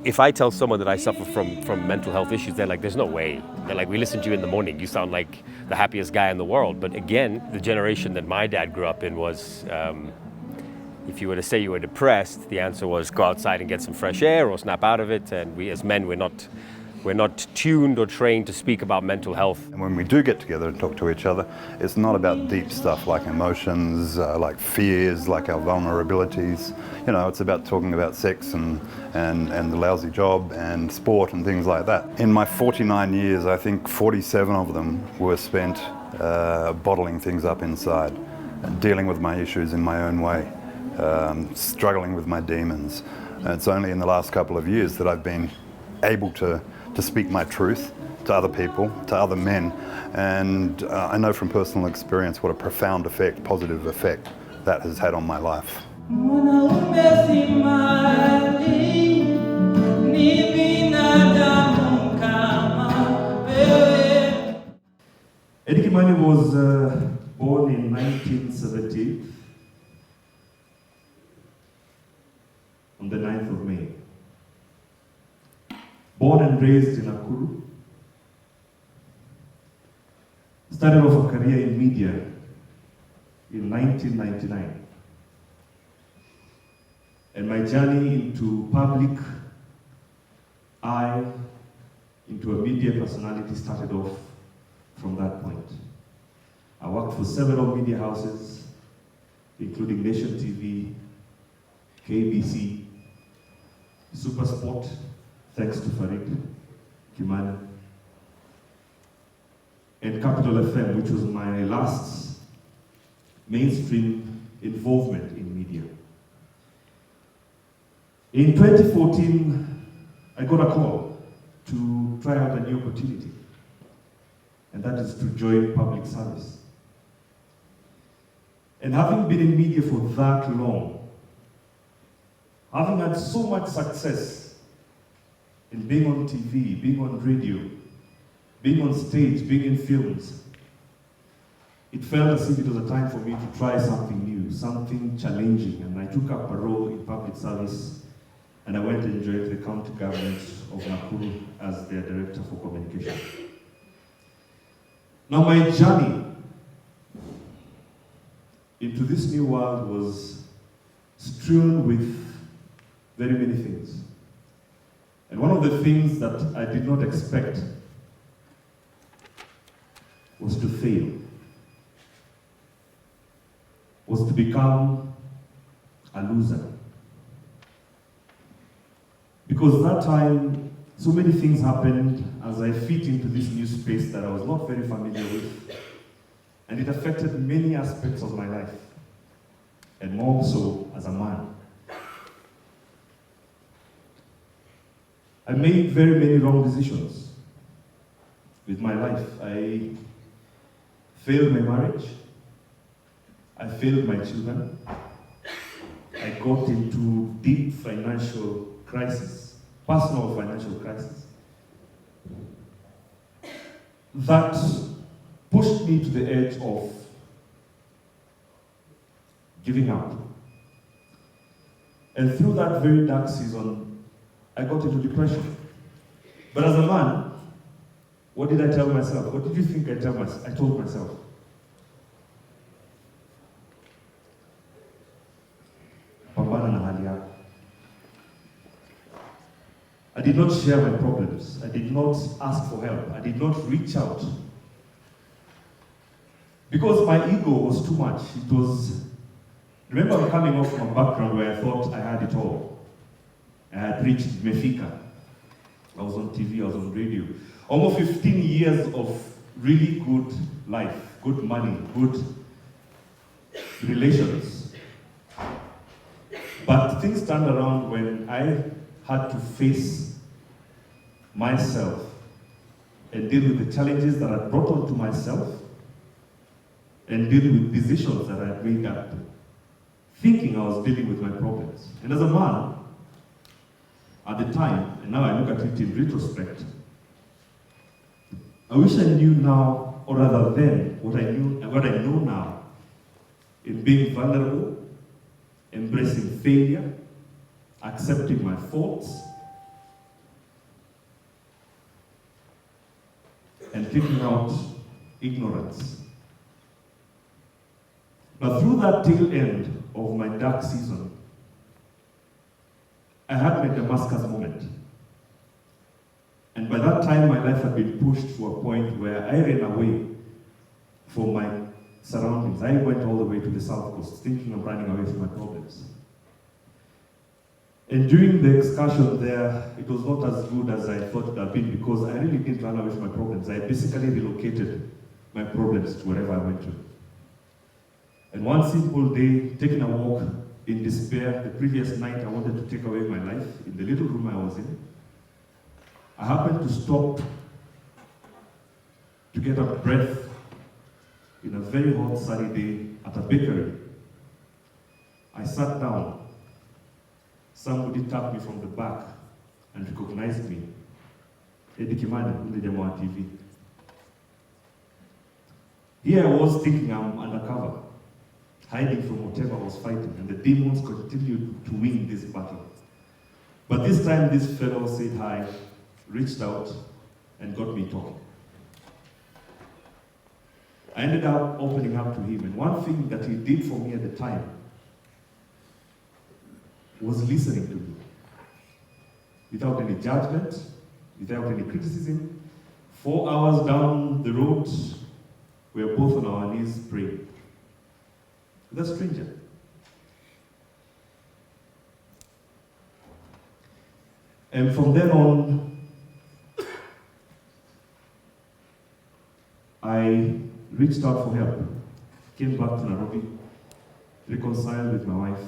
If I tell someone that I suffer from mental health issues, they're like, there's no way. They're like, we listen to you in the morning. You sound like the happiest guy in the world. But again, the generation that my dad grew up in was, if you were to say you were depressed, the answer was go outside and get some fresh air or snap out of it. And we as men, we're not tuned or trained to speak about mental health. And when we do get together and talk to each other, it's not about deep stuff like emotions, like fears, like our vulnerabilities. You know, it's about talking about sex and the lousy job and sport and things like that. In my 49 years, I think 47 of them were spent bottling things up inside, dealing with my issues in my own way, struggling with my demons. And it's only in the last couple of years that I've been able to speak my truth to other people, to other men, and I know from personal experience what a profound effect, positive effect, that has had on my life. Eddy Kimani was born in 1970 on the 9th of May. Born and raised in Nakuru, started off a career in media in 1999. And my journey into public eye, into a media personality started off from that point. I worked for several media houses, including Nation TV, KBC, Supersport, thanks to Eddy Kimani, and Capital FM, which was my last mainstream involvement in media. In 2014, I got a call to try out a new opportunity, and that is to join public service. And having been in media for that long, having had so much success in being on TV, being on radio, being on stage, being in films, it felt as if it was a time for me to try something new, something challenging, and I took up a role in public service, and I went and joined the county government of Nakuru as their director for communication. Now my journey into this new world was strewn with very many things. And one of the things that I did not expect was to fail, was to become a loser. Because that time, so many things happened as I fit into this new space that I was not very familiar with, and it affected many aspects of my life, and more so as a man. I made very many wrong decisions with my life. I failed my marriage. I failed my children. I got into deep financial crisis, personal financial crisis, that pushed me to the edge of giving up. And through that very dark season, I got into depression. But as a man, what did I tell myself? What did you think I told myself? Pambana na hali yako. I did not share my problems. I did not ask for help. I did not reach out. Because my ego was too much. It was, remember I'm coming off from a background where I thought I had it all. I had reached Mefika. I was on TV, I was on radio. Almost 15 years of really good life, good money, good relations. But things turned around when I had to face myself and deal with the challenges that I brought onto myself and deal with decisions that I had made up, thinking I was dealing with my problems. And as a man, at the time, and now I look at it in retrospect, I wish I knew now, or rather then, what I know now, in being vulnerable, embracing failure, accepting my faults, and kicking out ignorance. But through that tail end of my dark season, I had my Damascus moment. And by that time, my life had been pushed to a point where I ran away from my surroundings. I went all the way to the South Coast, thinking of running away from my problems. And during the excursion there, it was not as good as I thought it had been, because I really didn't run away from my problems. I basically relocated my problems to wherever I went to. And one simple day, taking a walk in despair, the previous night I wanted to take away my life in the little room I was in. I happened to stop to get a breath in a very hot sunny day at a bakery. I sat down. Somebody tapped me from the back and recognized me. Eddy Kimani, the demo on TV. Here I was thinking I'm undercover, hiding from whatever I was fighting, and the demons continued to win this battle. But this time this fellow said hi, reached out, and got me talking. I ended up opening up to him, and one thing that he did for me at the time was listening to me. Without any judgment, without any criticism. 4 hours down the road, we were both on our knees praying. With a stranger. And from then on, I reached out for help, came back to Nairobi, reconciled with my wife,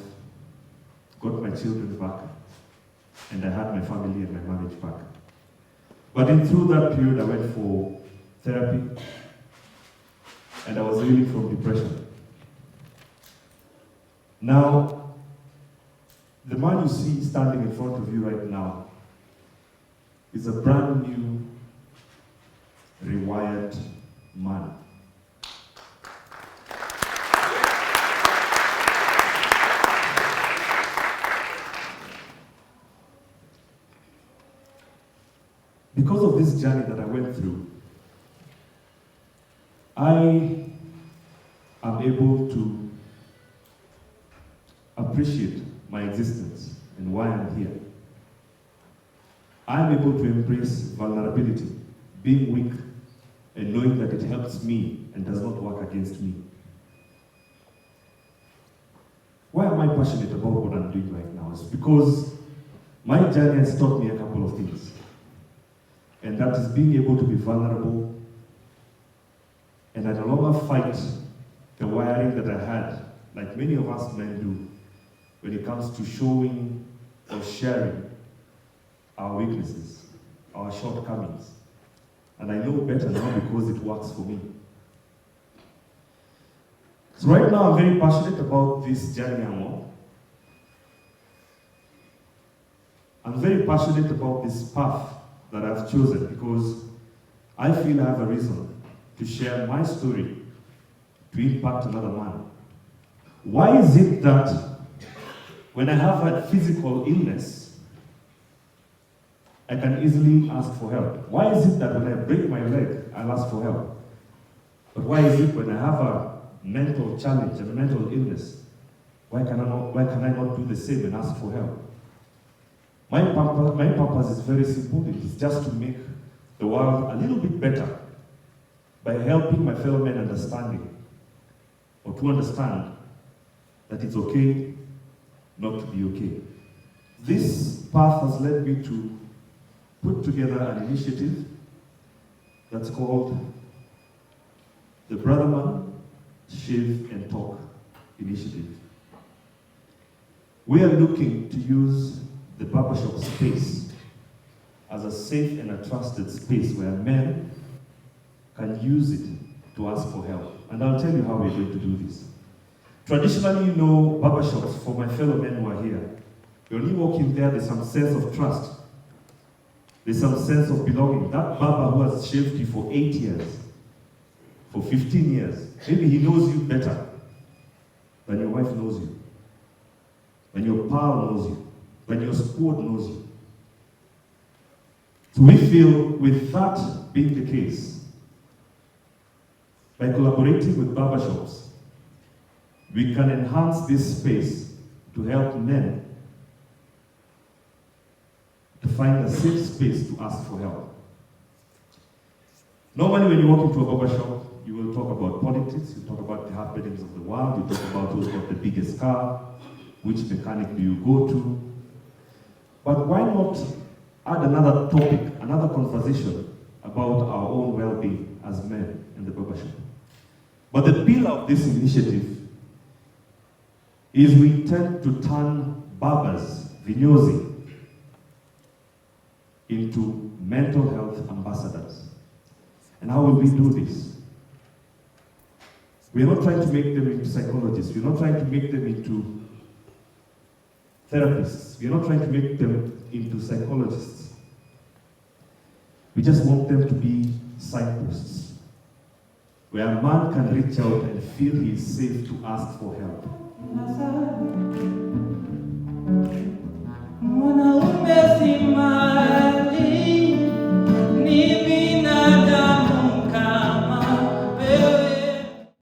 got my children back, and I had my family and my marriage back. But through that period, I went for therapy, and I was healing from depression. Now, the man you see standing in front of you right now is a brand new, rewired man. Because of this journey that I went through, I am able to appreciate my existence and why I'm here. I'm able to embrace vulnerability, being weak, and knowing that it helps me and does not work against me. Why am I passionate about what I'm doing right now? It's because my journey has taught me a couple of things. And that is being able to be vulnerable, and I no longer fight the wiring that I had, like many of us men do, when it comes to showing or sharing our weaknesses, our shortcomings. And I know better now because it works for me. So right now I'm very passionate about this journey I'm on. I'm very passionate about this path that I've chosen because I feel I have a reason to share my story to impact another man. Why is it that when I have a physical illness, I can easily ask for help? Why is it that when I break my leg, I'll ask for help? But why is it when I have a mental challenge, a mental illness, why can I not do the same and ask for help? My purpose is very simple. It is just to make the world a little bit better by helping my fellow men understanding, or to understand that it's okay not to be okay. This path has led me to put together an initiative that's called the Brotherman Shave and Talk Initiative. We are looking to use the barbershop space as a safe and a trusted space where men can use it to ask for help. And I'll tell you how we're going to do this. Traditionally, you know, barbershops, for my fellow men who are here, when you walk in there, there's some sense of trust. There's some sense of belonging. That barber who has shaved you for 8 years, for 15 years, maybe he knows you better than your wife knows you, than your pal knows you, than your squad knows you. So we feel with that being the case, By collaborating with barbershops, we can enhance this space to help men to find a safe space to ask for help. Normally when you walk into a barbershop, you will talk about politics, you talk about the happenings of the world, you talk about who's got the biggest car, which mechanic do you go to. But why not add another topic, another conversation about our own well-being as men in the barbershop? But the pillar of this initiative is we intend to turn barbers, vinyozi, into mental health ambassadors. And how will we do this? We're not trying to make them into psychologists. We're not trying to make them into therapists. We're not trying to make them into psychologists. We just want them to be signposts, where a man can reach out and feel he is safe to ask for help. Mwanaume si mali.